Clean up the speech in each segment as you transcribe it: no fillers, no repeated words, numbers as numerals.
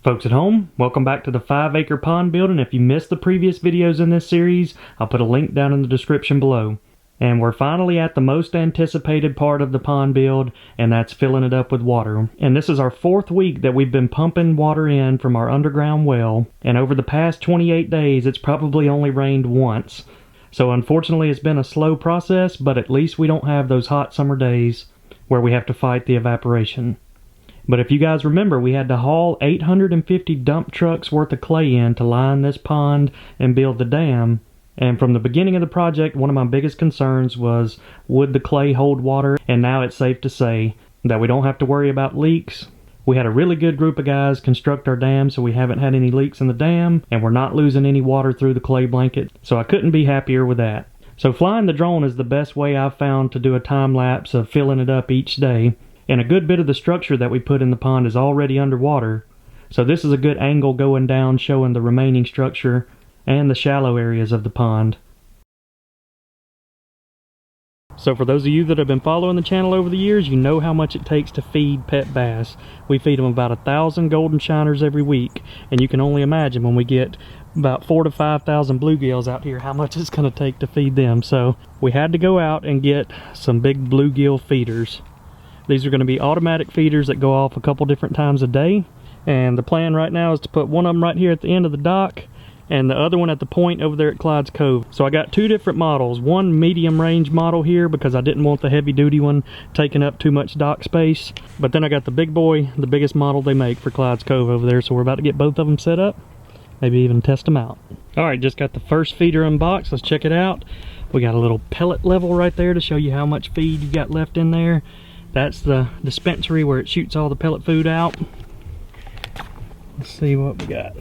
Folks at home, welcome back to the 5-acre pond build, and if you missed the previous videos in this series, I'll put a link down in the description below. And we're finally at the most anticipated part of the pond build, and that's filling it up with water. And this is our 4th week that we've been pumping water in from our underground well, and over the past 28 days it's probably only rained once. So unfortunately it's been a slow process, but at least we don't have those hot summer days where we have to fight the evaporation. But if you guys remember, we had to haul 850 dump trucks worth of clay in to line this pond and build the dam. And from the beginning of the project, one of my biggest concerns was, would the clay hold water? And now it's safe to say that we don't have to worry about leaks. We had a really good group of guys construct our dam, so we haven't had any leaks in the dam, and we're not losing any water through the clay blanket. So I couldn't be happier with that. So flying the drone is the best way I've found to do a time lapse of filling it up each day. And a good bit of the structure that we put in the pond is already underwater. So this is a good angle going down, showing the remaining structure and the shallow areas of the pond. So for those of you that have been following the channel over the years, you know how much it takes to feed pet bass. We feed them about 1,000 golden shiners every week, and you can only imagine when we get about 4,000 to 5,000 bluegills out here how much it's going to take to feed them. So we had to go out and get some big bluegill feeders. These are going to be automatic feeders that go off a couple different times a day, and the plan right now is to put one of them right here at the end of the dock and the other one at the point over there at Clyde's Cove. So I got 2 different models, one medium range model here because I didn't want the heavy duty one taking up too much dock space, but then I got the big boy, the biggest model they make for Clyde's Cove over there, so we're about to get both of them set up, maybe even test them out. Alright, just got the first feeder unboxed. Let's check it out. We got a little pellet level right there to show you how much feed you got left in there. That's the dispensary where it shoots all the pellet food out. Let's see what we got.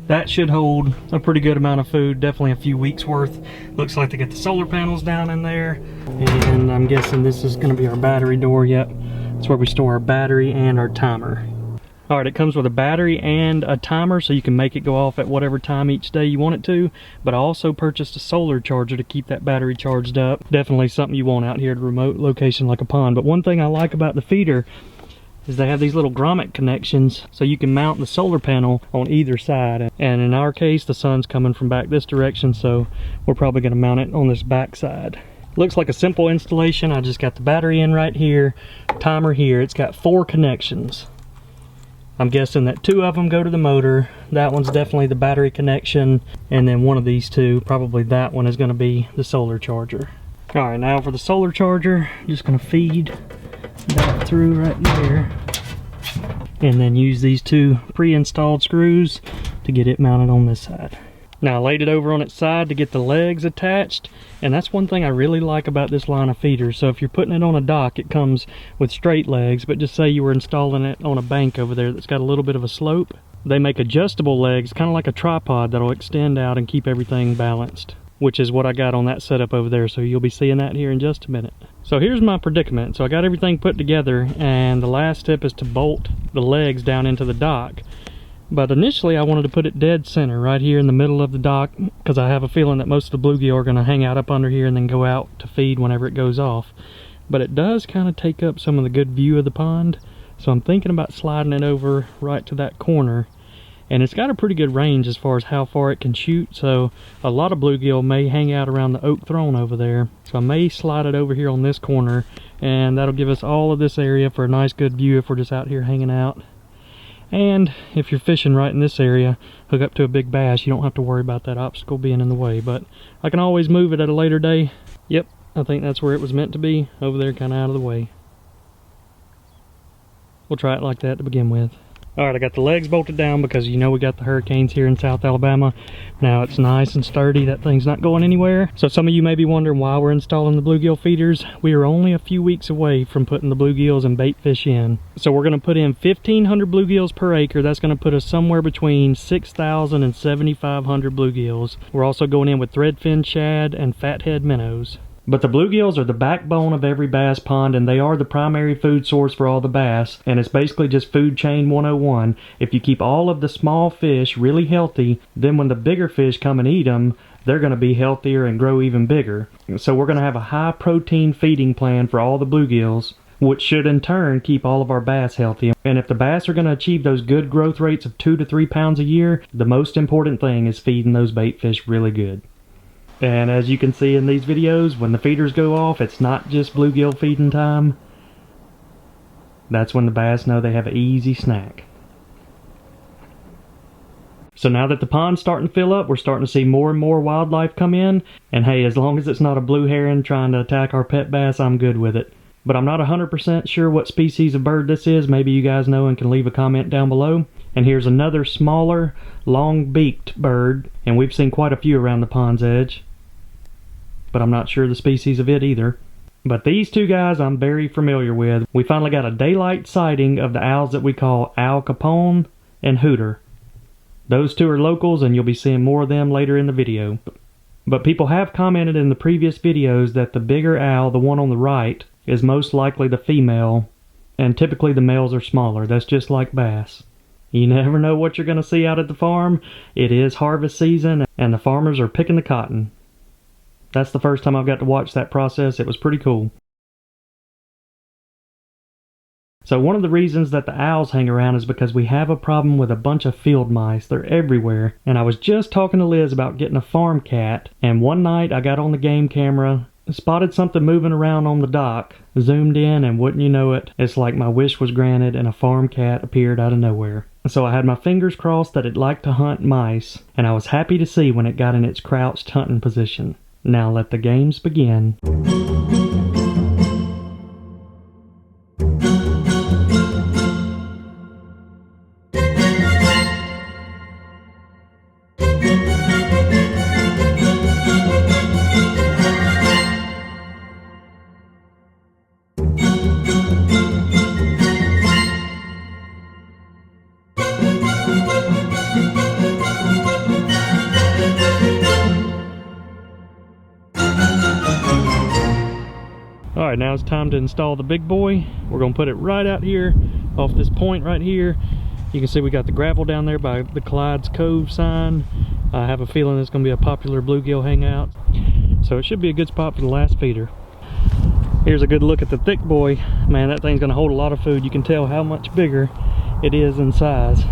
That should hold a pretty good amount of food, definitely a few weeks worth. Looks like they got the solar panels down in there, and I'm guessing this is going to be our battery door. Yep, that's where we store our battery and our timer. Alright, it comes with a battery and a timer, so you can make it go off at whatever time each day you want it to. But I also purchased a solar charger to keep that battery charged up. Definitely something you want out here at a remote location like a pond. But one thing I like about the feeder is they have these little grommet connections, so you can mount the solar panel on either side. And in our case, the sun's coming from back this direction, so we're probably going to mount it on this back side. Looks like a simple installation. I just got the battery in right here, timer here. It's got 4 connections. I'm guessing that 2 of them go to the motor. That one's definitely the battery connection, and then one of these 2, probably that one, is going to be the solar charger. Alright, now for the solar charger, just going to feed that through right there, and then use these 2 pre-installed screws to get it mounted on this side. Now I laid it over on its side to get the legs attached, and that's one thing I really like about this line of feeders. So if you're putting it on a dock, it comes with straight legs, but just say you were installing it on a bank over there that's got a little bit of a slope, they make adjustable legs, kind of like a tripod, that'll extend out and keep everything balanced, which is what I got on that setup over there. So you'll be seeing that here in just a minute. So here's my predicament. So I got everything put together, and the last step is to bolt the legs down into the dock. But initially I wanted to put it dead center right here in the middle of the dock, because I have a feeling that most of the bluegill are going to hang out up under here and then go out to feed whenever it goes off. But it does kind of take up some of the good view of the pond, so I'm thinking about sliding it over right to that corner. And it's got a pretty good range as far as how far it can shoot, so a lot of bluegill may hang out around the oak throne over there. So I may slide it over here on this corner, and that'll give us all of this area for a nice good view if we're just out here hanging out. And if you're fishing right in this area, hook up to a big bass, you don't have to worry about that obstacle being in the way. But I can always move it at a later day. Yep, I think that's where it was meant to be, over there kind of out of the way. We'll try it like that to begin with. Alright, I got the legs bolted down because you know we got the hurricanes here in South Alabama. Now it's nice and sturdy, that thing's not going anywhere. So some of you may be wondering why we're installing the bluegill feeders. We are only a few weeks away from putting the bluegills and bait fish in. So we're going to put in 1,500 bluegills per acre. That's going to put us somewhere between 6,000 and 7,500 bluegills. We're also going in with threadfin shad and fathead minnows. But the bluegills are the backbone of every bass pond, and they are the primary food source for all the bass, and it's basically just food chain 101. If you keep all of the small fish really healthy, then when the bigger fish come and eat them, they're going to be healthier and grow even bigger. So we're going to have a high protein feeding plan for all the bluegills. which should in turn keep all of our bass healthy. And if the bass are going to achieve those good growth rates of 2 to 3 pounds a year, the most important thing is feeding those bait fish really good. And as you can see in these videos, when the feeders go off, it's not just bluegill feeding time. That's when the bass know they have an easy snack. So now that the pond's starting to fill up, we're starting to see more and more wildlife come in. And hey, as long as it's not a blue heron trying to attack our pet bass, I'm good with it. But I'm not 100% sure what species of bird this is. Maybe you guys know and can leave a comment down below. And here's another smaller, long-beaked bird. And we've seen quite a few around the pond's edge. But I'm not sure the species of it either. But these two guys I'm very familiar with. We finally got a daylight sighting of the owls that we call Al Capone and Hooter. Those two are locals, and you'll be seeing more of them later in the video. But people have commented in the previous videos that the bigger owl, the one on the right, is most likely the female, and typically the males are smaller. That's just like bass. You never know what you're going to see out at the farm. It is harvest season, and the farmers are picking the cotton. That's the first time I've got to watch that process. It was pretty cool. So one of the reasons that the owls hang around is because we have a problem with a bunch of field mice. They're everywhere. And I was just talking to Liz about getting a farm cat, and one night I got on the game camera, spotted something moving around on the dock, zoomed in, and wouldn't you know it, it's like my wish was granted and a farm cat appeared out of nowhere. So I had my fingers crossed that it liked to hunt mice, and I was happy to see when it got in its crouched hunting position. Now let the games begin. Alright, now it's time to install the big boy. We're going to put it right out here off this point right here. You can see we got the gravel down there by the Clyde's Cove sign. I have a feeling it's going to be a popular bluegill hangout. So it should be a good spot for the last feeder. Here's a good look at the thick boy. Man, that thing's going to hold a lot of food. You can tell how much bigger it is in size.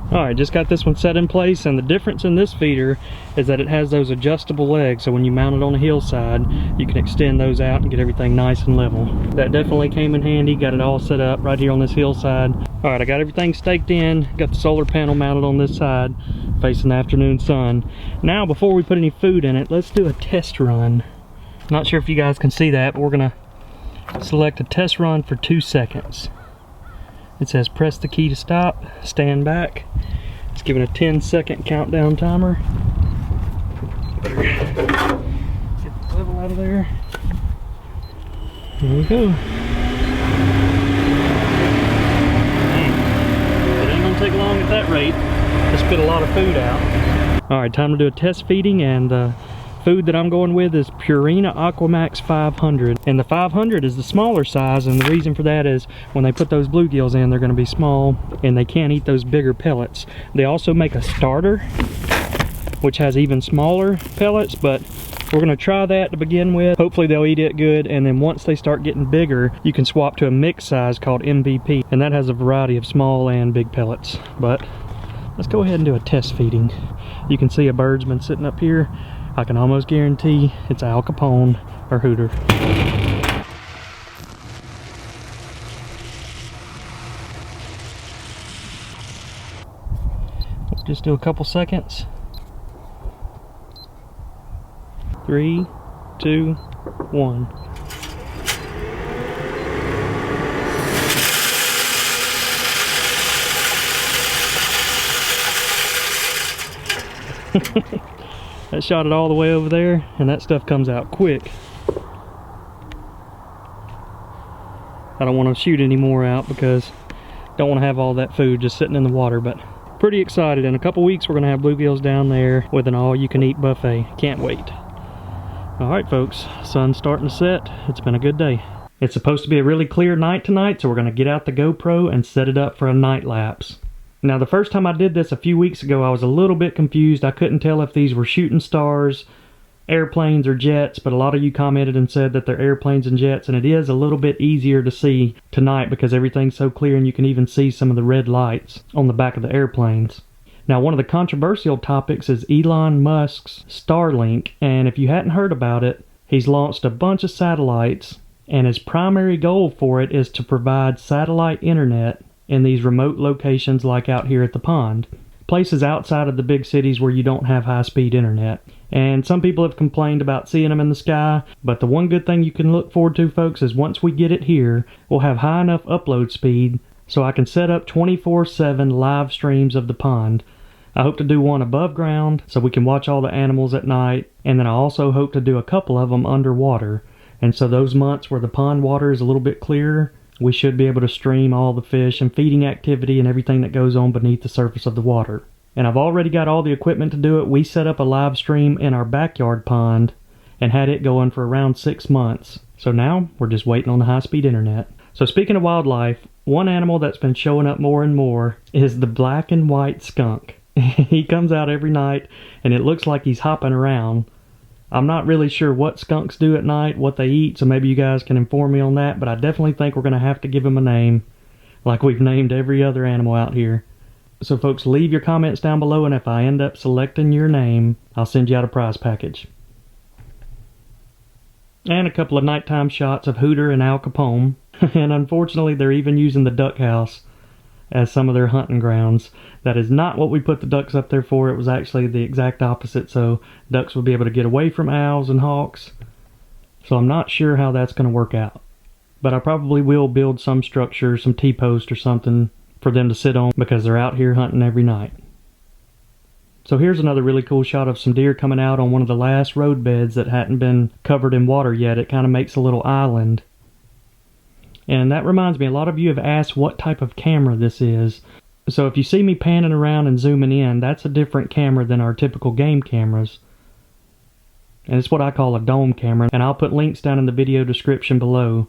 Alright, just got this one set in place, and the difference in this feeder is that it has those adjustable legs, so when you mount it on a hillside, you can extend those out and get everything nice and level. That definitely came in handy. Got it all set up right here on this hillside. Alright, I got everything staked in, got the solar panel mounted on this side, facing the afternoon sun. Now, before we put any food in it, let's do a test run. Not sure if you guys can see that, but we're going to select a test run for 2 seconds. It says press the key to stop, stand back. It's giving a 10-second countdown timer. Better get the level out of there. Here we go. Dang. It ain't gonna take long at that rate to spit a lot of food out. Alright, time to do a test feeding, and the food that I'm going with is Purina Aquamax 500, and the 500 is the smaller size, and the reason for that is when they put those bluegills in, they're going to be small and they can't eat those bigger pellets. They also make a starter which has even smaller pellets, but we're going to try that to begin with. Hopefully they'll eat it good, and then once they start getting bigger, you can swap to a mixed size called MVP, and that has a variety of small and big pellets. But let's go ahead and do a test feeding. You can see a bird's been sitting up here. I can almost guarantee it's Al Capone or Hooter. Let's just do a couple seconds. 3, 2, 1. That shot it all the way over there, and that stuff comes out quick. I don't want to shoot any more out because I don't want to have all that food just sitting in the water, but pretty excited. In a couple weeks we're going to have bluegills down there with an all-you-can-eat buffet. Can't wait. Alright folks, sun's starting to set. It's been a good day. It's supposed to be a really clear night tonight, so we're going to get out the GoPro and set it up for a night lapse. Now, the first time I did this a few weeks ago, I was a little bit confused. I couldn't tell if these were shooting stars airplanes or jets, but a lot of you commented and said that they're airplanes and jets, and it is a little bit easier to see tonight because everything's so clear and you can even see some of the red lights on the back of the airplanes. Now, one of the controversial topics is Elon Musk's Starlink, and if you hadn't heard about it, he's launched a bunch of satellites, and his primary goal for it is to provide satellite internet in these remote locations like out here at the pond. Places outside of the big cities where you don't have high-speed internet. And some people have complained about seeing them in the sky, but the one good thing you can look forward to, folks, is once we get it here, we'll have high enough upload speed so I can set up 24/7 live streams of the pond. I hope to do one above ground so we can watch all the animals at night, and then I also hope to do a couple of them underwater. And so those months where the pond water is a little bit clearer, we should be able to stream all the fish and feeding activity and everything that goes on beneath the surface of the water. And I've already got all the equipment to do it. We set up a live stream in our backyard pond and had it going for around 6 months. So now we're just waiting on the high-speed internet. So speaking of wildlife, one animal that's been showing up more and more is the black and white skunk. He comes out every night and it looks like he's hopping around. I'm not really sure what skunks do at night, what they eat, so maybe you guys can inform me on that, but I definitely think we're going to have to give him a name, like we've named every other animal out here. So folks, leave your comments down below, and if I end up selecting your name, I'll send you out a prize package. And a couple of nighttime shots of Hooter and Al Capone, and unfortunately they're even using the duck house as some of their hunting grounds. That is not what we put the ducks up there for. It was actually the exact opposite, so ducks would be able to get away from owls and hawks. So I'm not sure how that's going to work out. But I probably will build some structure, some T-post or something for them to sit on because they're out here hunting every night. So here's another really cool shot of some deer coming out on one of the last road beds that hadn't been covered in water yet. It kind of makes a little island. And that reminds me, a lot of you have asked what type of camera this is. So if you see me panning around and zooming in, that's a different camera than our typical game cameras. And it's what I call a dome camera. And I'll put links down in the video description below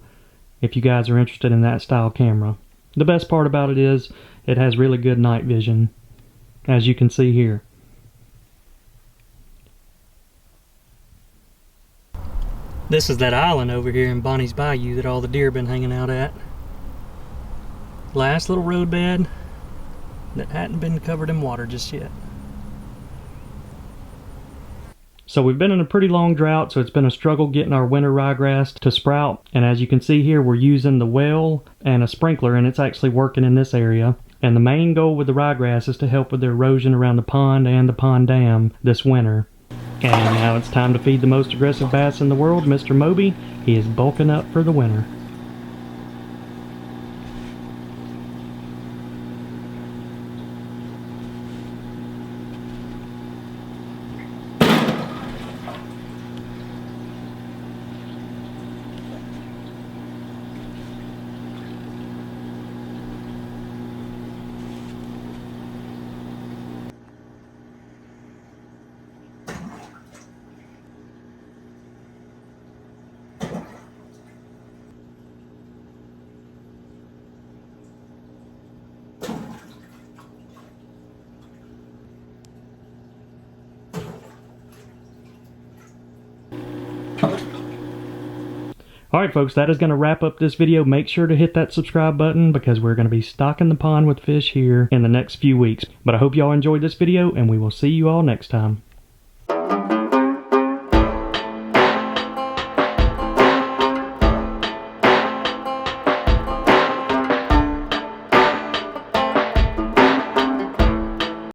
if you guys are interested in that style camera. The best part about it is it has really good night vision, as you can see here. This is that island over here in Bonnie's Bayou that all the deer have been hanging out at. Last little road bed that hadn't been covered in water just yet. So we've been in a pretty long drought, so it's been a struggle getting our winter ryegrass to sprout. And as you can see here, we're using the well and a sprinkler, and it's actually working in this area. And the main goal with the ryegrass is to help with the erosion around the pond and the pond dam this winter. And now it's time to feed the most aggressive bass in the world, Mr. Moby. He is bulking up for the winter. Alright folks, that is going to wrap up this video. Make sure to hit that subscribe button because we're going to be stocking the pond with fish here in the next few weeks. But I hope y'all enjoyed this video, and we will see you all next time.